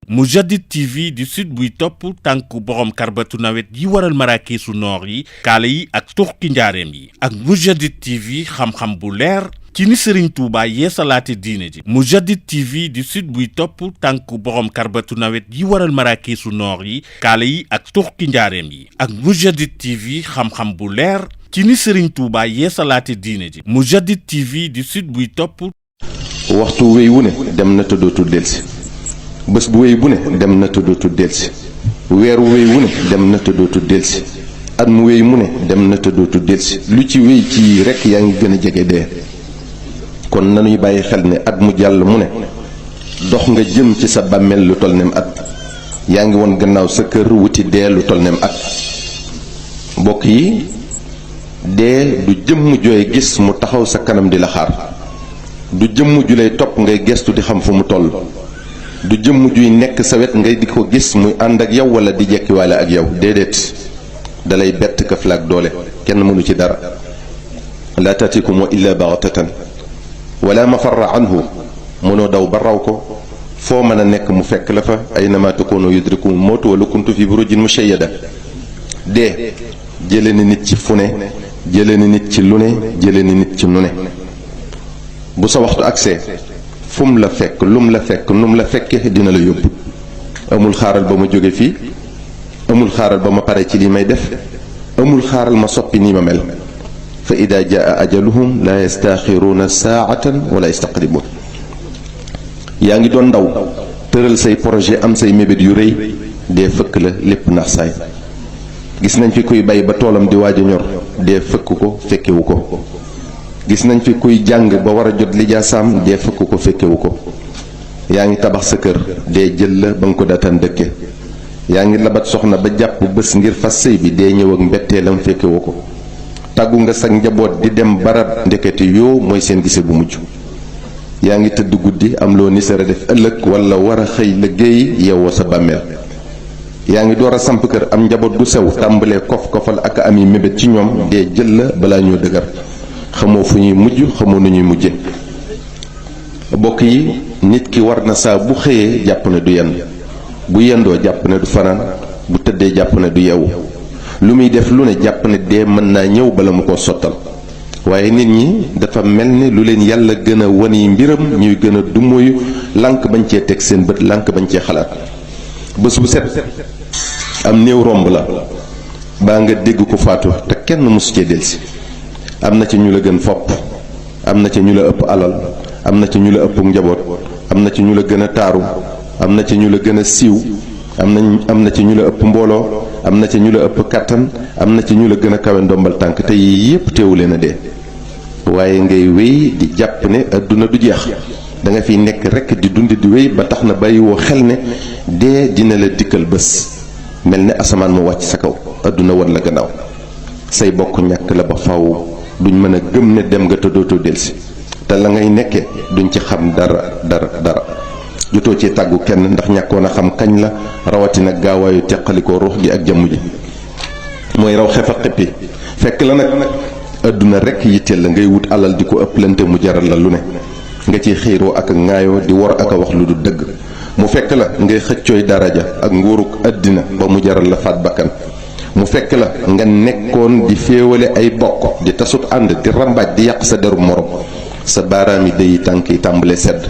Moujadid TV di sud buy topp tànku borom karbatu nawet yi waral maraakeesu noor yi kaala yi ak tuxki njaareem yi ak Moujadid TV xam-xam bu leer ci ni Serigne Touba yeesalaate diine ji. Moujadid TV di sud buy topp tànku borom karbatu nawet yi waral maraakeesu noor yi kaala yi ak tuxki njaareem yi ak Moujadid TV xam-xam bu leer ci ni Serigne Touba yeesalaate diine ji. Moujadid TV di sud buy topp. waxtu wéy wu ne dem na tëddootul delsi bés bu wéy bu ne dem na tëddootul delsi weer wu wéy wu ne dem na tëddootul delsi at mu wéy mu ne dem na tëddootul delsi lu ci wéy ci rekk yaa ngi gën a jege dee. kon nanuy bàyyi xel ne at mu jàll mu ne dox nga jëm ci sa bàmmeel lu toll nem at yaa ngi woon gannaaw sa kër wuti dee lu toll nem at. mbokk yi dee du jëmm jooy gis mu taxaw sa kanam di la xaar du jëmm ju lay topp ngay gestu di xam fu mu toll du jëmm juy nekk sa wet ngay di ko gis muy ànd ak yow wala di jekkiwaale ak yow déedéet dalay bett këf la ak doole kenn mënu ci dara. laa taatikum illa baxtatan wala mafarra anhu mënoo daw ba raw ko foo mën a nekk mu fekk la fa aynama takunu yudrikumul mawtu wala kuntu fi burujin mushayyada. dee jële ni nit ci fu ne jële ni nit ci lu ne jële ni nit ci nu ne. bu sa waxtu agsee fum la fekk lum la fekk num la fekke dina la yóbbu. amul xaaral ba ma jóge fii amul xaaral ba ma pare ci li may def amul xaaral ma soppi nii ma mel. fa ida jaa ajaluhum la yastaxiruuna saatan wala yastaqdimuun. yaa ngi doon ndaw tëral say projet am say mébét yu rëy dee fëkk la lépp nax saay. gis nañ fi kuy bay ba toolam di waaj a ñor dee fëkk ko fekkewu ko. gis nañ fi kuy jàng ba war a jot lijaasaam dee fëkk ko fekkewu ko. yaa ngi tabax sa kër dee jël la ba nga ko daataan dëkke. yaa ngi labat soxna ba jàpp bés ngir fas sëy bi dee ñëw ak mbetteelam fekkewu ko. tàggu nga sag njaboot di dem barab ndekete yoo mooy seen gise bu mujj. yaa ngi tëdd guddi am loo nisara def ëllëg wala war a xëy liggéey yeewoo sa bàmmeel. yaa ngi door a samp kër am njaboot gu sew tàmbalee kof-kofal ak ami mébét ci ñoom dee jël la balaa ñoo dëgër. xamoo fu ñuy mujj xamoo nu ñuy mujje. bokk yi nit ki war na saa bu xëyee jàpp ne du yenn bu yendoo jàpp ne du fanaan bu tëddee jàpp ne du yeewu lu muy def lu ne jàpp ne dee mën naa ñëw bala mu ko sottal. waaye nit ñi dafa mel ni lu leen yàlla gën a wani mbiram ñuy gën a dumóoyu lànk bañ cee teg seen bët lànk bañ cee xalaat. bés bu set am néew romb la baa nga dégg ko faatu te kenn mosu cee delsi. am na ci ñu la gën fopp am na ci ñu la ëpp alal am na ci ñu la ëpp njaboot am na ci ñu la gën a taaru am na ci ñu la gën a siiw am na ci ñu la ëpp mbooloo am na ci ñu la ëpp kàttan am na ci ñu la gën a kawe ndombal tànk te yii yépp teewu leen a dee. waaye ngay wéy di jàpp ne adduna du jeex da nga fiy nekk rekk di dund di wéy ba tax na bàyyiwoo xel ne dee dina la dikkal bés mel ne asamaan mu wàcc sa kaw adduna war la gannaaw. say bokk ñàkk la ba faw duñ mën a gëm ne dem nga te dootoo delsi te la ngay nekke duñ ci xam dara jotoo ci tàggu kenn ndax ñàkkoon a xam kañ la rawatina gaawaayu teqalikoo ruux gi ak jëmm ji mooy raw xef a xippi fekk la nag adduna rekk yitteel la ngay wut alal di ko ëpplante mu jaral la lu ne nga ciy xiiroo ak a ŋaayoo di wor ak a wax lu du dëgg mu fekk la ngay xëccooy daraja ak nguuruk àddina ba mu jaral la faat bakkan mu fekk la nga nekkoon di féewale ay bokk di tasut ànd di rambaaj di yàq sa deru morom sa baaraam yi day tànk yi tàmbale sedd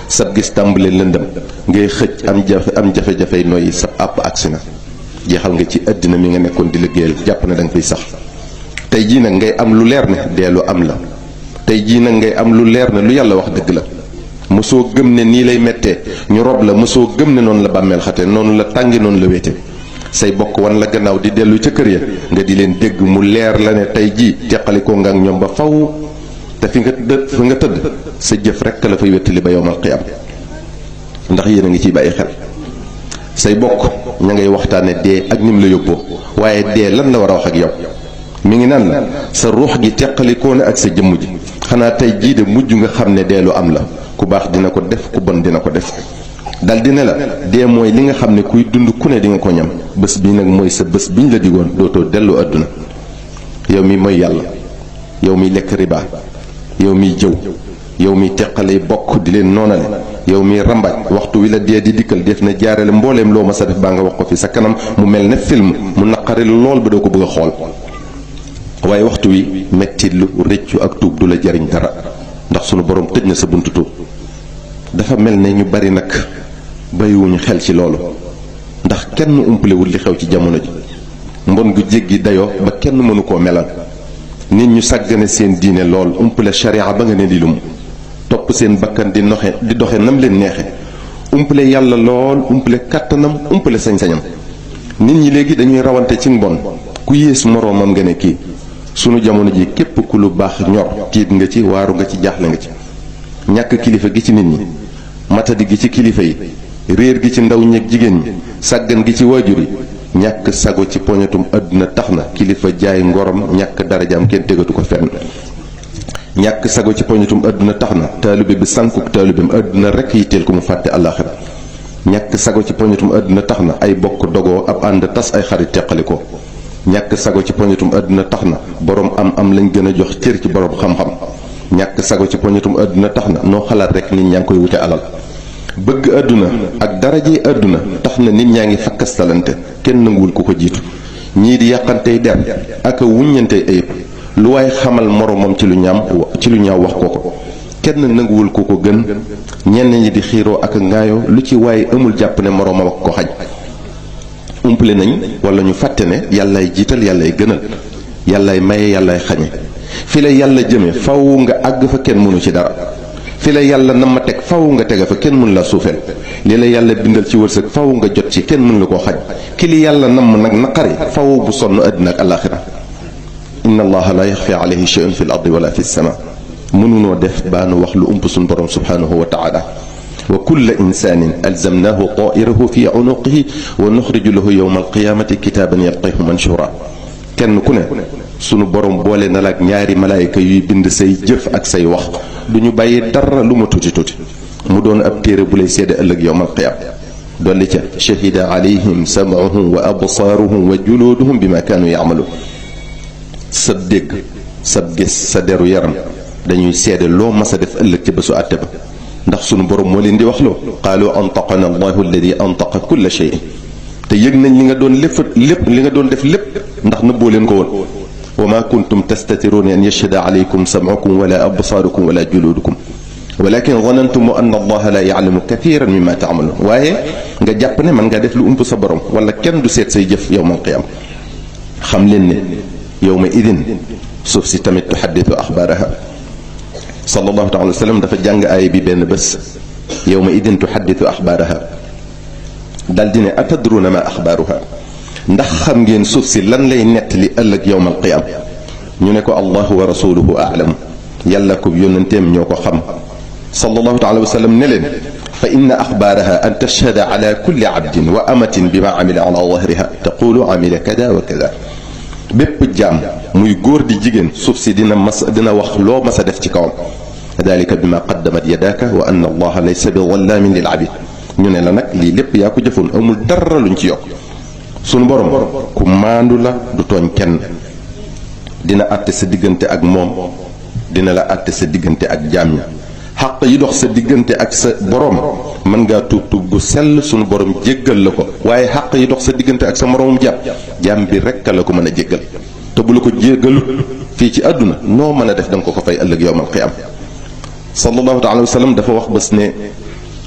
sab gis tàmbale lëndëm ngay xëcc am jafe-jafey noyyi sa àpp agsi na jeexal nga ci àddina mi nga nekkoon di liggéeyal jàpp na danga fiy sax. tey jii nag ngay am lu leer ne dee lu am la tey jii nag ngay am lu leer ne lu yàlla wax dëgg la mosoo gëm ne nii lay mettee ñu rob la mosoo gëm ne noonu la bàmmeel xate noonu la tàngi noonu la wéete. say bokk wan la gannaaw di dellu ca kër ya nga di leen dégg mu leer la ne tey jii teqalikoo nga ak ñoom ba faw te fi nga tëdd sa jëf rekk la fay wettali ba yowmal qiyaam ndax yéen a ngi ciy bàyyi xel. say bokk ña ngay waxtaane dee ak nim la yóbboo waaye dee lan la war a wax ak yow mi ngi naan la sa ruux gi teqalikoo na ak sa jëmm ji xanaa tey jii de mujj nga xam ne dee lu am la ku baax dina ko def ku bon dina ko def. dal di ne la dee mooy li nga xam ne kuy dund ku ne di nga ko ñam bés bi nag mooy sa bés biñ la digoon dootoo dellu àdduna. yow mi mooy yàlla yow mi lekk riba yow miy jëw yow miy teqale bokk di leen noonale yow mi rambaaj waxtu wi la dee di dikkal def na jaarale mbooleem loo ma sa def baa nga wax ko fi sa kanam mu mel ne film mu naqari lool ba doo ko bëgg a xool waaye waxtu wi mettitlu rëccu ak tuub du la jariñ dara ndax sunu borom tëj na sa buntu tuub dafa mel ne ñu bari nag bàyyiwuñu xel ci loolu ndax kenn umpalewul li xew ci jamono ji mbon gu jéggi dayoo ba kenn mënu koo melal nit ñu sàggane seen diine lool umpale sharia ba nga ne di lum topp seen bakkan di doxe nam leen neexe umpale yàlla lool umpale kàttanam umpale sañ-sañam nit ñi léegi dañuy rawante ci mbon ku yées moroomam nga ne kii sunu jamono ji képp ku lu baax ñor tiit nga ci waaru nga ci jaaxle nga ci ñàkk kilifa gi ci nit ñi matadi gi ci kilifa yi réer gi ci ndaw ñeeg jigéen ñi sàggan gi ci waajur yi ñàkk sago ci poñatum àdduna tax na kilifa jaay ngorom ñàkk darajaam kenn tegatu ko fenn ñàkk sago ci poñatum àdduna tax na taalibe bi sànkuk taalibeem àdduna rekk yitteel ko mu fàtte àllaaxira ñàkk sago ci poñatum àdduna tax na ay bokk dogoo ab ànd tas ay xarit teqali ko ñàkk sago ci poñatum àdduna tax na boroom am lañ gën a jox cër ci boroom xam-xam ñàkk sago ci poñatum àdduna tax na noo xalaat rekk nit ñaa ngi koy wute alal bëgg àdduna ak daraje àdduna tax na nit ñaa ngi fakkastalante kenn nanguwul ku ko jiitu ñii di yàqantey der ak a wuññantey ayib lu waay xamal moromam ci lu ñaaw wax ko kenn nanguwul ku ko gën ñenn ñi di xiiroo ak a ŋaayoo lu ci waaye amul jàpp ne moromam ak ko xaj umpale nañ wala ñu fàtte ne yàllaay jiital yàllaay gënal yàllaay maye yàllaay xañe fi la yàlla jëme faw nga àgg fa kenn mënu ci dara fi la yàlla nam ma teg faw nga tege fa kenn mën la suufeel li la yàlla bindal ci wërsëg faw nga jot ci kenn mën la koo xañ ki li yàlla nam nag naqari faw bu sonn àddina ak alaxira inna allaha la yaxfi alayhi shay'un fi l ardi wala fi sama mënunoo def baanu wax lu ump suñ borom subhanahu wa taala wa kulla insanin alzamnahu ta'irahu fi unuqihi wa nuxriju lahu yawma alqiyamati kitaban yalqahu manshura kenn ku ne sunu borom boole na la ak ñaari malaayika yuy bind say jëf ak say wax du ñu bàyyi dara lu ma tuuti tuuti mu doon ab téere bu lay seede ëllëg yawmal qiyaam dolli ca shahida alayhim sam'uhum wa absaaruhum wa juluuduhum bima kaanu ya'maluun sa dégg sa gis sa deru yaram dañuy seede loo mas a def ëllëg ca bésu àtte ba ndax sunu borom moo leen di wax loo qaalu antaqana allahu alladi antaqa kulla shay'in te yëg nañ li nga doon lépp li nga doon def lépp ndax nëbboo leen ko woon wa ma kuntum tastatiruuna an yashhada alaykum sam'ukum wala absaarukum wala juluudukum walakin zanantum anna allaha la ya'lamu kathiran mimma ta'malun waaye nga jàpp ne man nga def lu ump sa borom wala kenn du seet say jëf yawmal qiyaam xam leen ne yawma idin suuf si tamit tuhaddithu axbaaraha sallallahu ta'ala wa sallam dafa jàng aaya bi benn bés yawma idin tuhaddithu axbaaraha dal di ne atadruuna ma axbaaruha ndax xam ngeen suuf si lan lay nettali ëllëg yawmal qiyaam ñu ne ko allahu wa rasuluhu a'lam yàlla ko yónnanteem ñoo ko xam sallallahu ta'ala wa sallam ne leen fa inna axbaaraha an tashhada ala kulli abdin wa amatin bima amila ala dahriha taqulu amila kada wa kada bépp jaam muy góor di jigéen suuf si dina wax loo mas a def ci kawam dalika bima qaddamat yadaaka wa anna allaha laysa bi dhallaamin lil abid ñu ne la nag lii lépp yaa ko jëfoon amul dara luñ ci yokk sunu borom ku maandu la du tooñ kenn dina àtte sa diggante ak moom dina la àtte sa diggante ak jaam ñi xaq yi dox sa diggante ak sa borom mën ngaa tuub gu sell sunu borom jéggal la ko waaye xaq yi dox sa diggante ak sa moroomum jaam bi rekk la ko mën a jéggal te bu la ko jéggalut fii ci àdduna noo mën a def da nga ko fay ëllëg yawmal qiyaam sallallahu ta'ala wa sallam dafa wax bés ne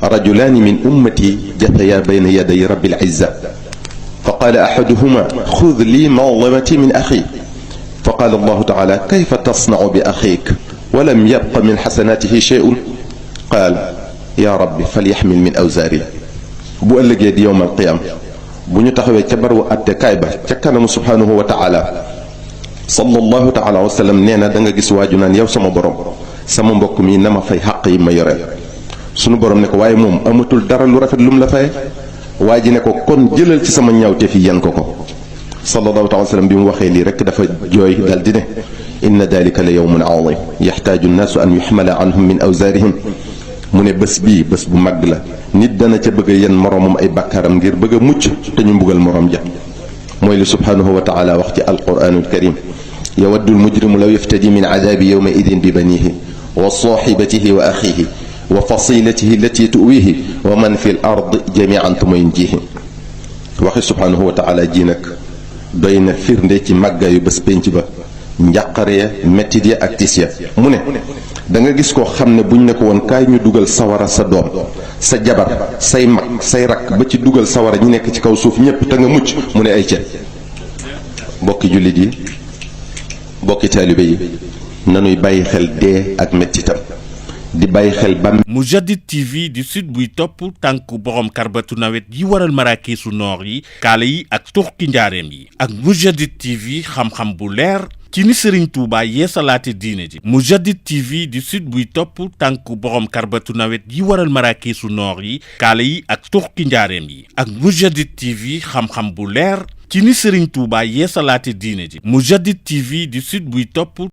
rajulaani min ummati jataya bayna yaday rabbil izza fa qaala ahaduhuma xud lii mazlamati min axi fa qaala allahu taala kayfa tasnau bi axiik walam yabqa min xasanaatihi shay'un qaal yaa rabbi falyaxmil min awzaari bu ëllëgee di yowmal qiyaam bu ñu taxawee ca barabu àtte kaay ba ca kanamu subhaanahu wa taala sallallahu taala wa sallam nee na da nga gis waaju naan yow sama borom sama mbokk mi na ma fay xaq yi ma yoreel sunu borom ne ko waaye moom amatul dara lu rafet lu mu la faye waa ji ne ko kon jëlal ci sama ñaawte fi yan ko sallallahu taala wa sallam bi mu waxee lii rek dafa jooy dal di ne inna dalika la yawmun azim yaxtaaju nnaasu an yuxmala anhum min awzaarihim mu ne bés bii bés bu mag la nit dana ca bëgg a yenn moroomam ay bakkaaram ngir bëgg a mucc te ñu mbugal moroom ja mooy li subhanahu wa taala wax ci alquranul karim yawaddu almujrimu law yaftadi min adaabi yawma idin bi banihi wa sahibatihi wa axihi wa fasilatihi allati tuwihi wa man fi l ard jamian tuma yunjihi waxi subhanahu wa taala ji nag doy na firnde ci màggaayu bés pénc ba njàqare ya mettit ya ak tis ya mu ne da nga gis koo xam ne buñ ne ko woon kaay ñu dugal sawara sa doom sa jabar say mag say rakk ba ci dugal sawara ñi nekk ci kaw suuf ñépp te nga mucc mu ne ay ca bokki jullit yi bokki taalibe yi nanuy bàyyi xel dee ak mettitam di bàyyi xel bam Mourchid TV di site buy topp tànku borom karbatu nawet yi waral maraakiisu noor yi kaala yi ak turki njaareem yi ak Mourchid TV xam-xam bu leer ci ni Serigne Touba yeesalaate diine ji. Mourchid TV di site buy topp tànku borom karbatu nawet yi waral maraakiisu noor yi kaala yi ak turki njaareem yi ak Mourchid TV xam-xam bu leer ci ni Serigne Touba yeesalaate diine ji. Mourchid TV di site buy topp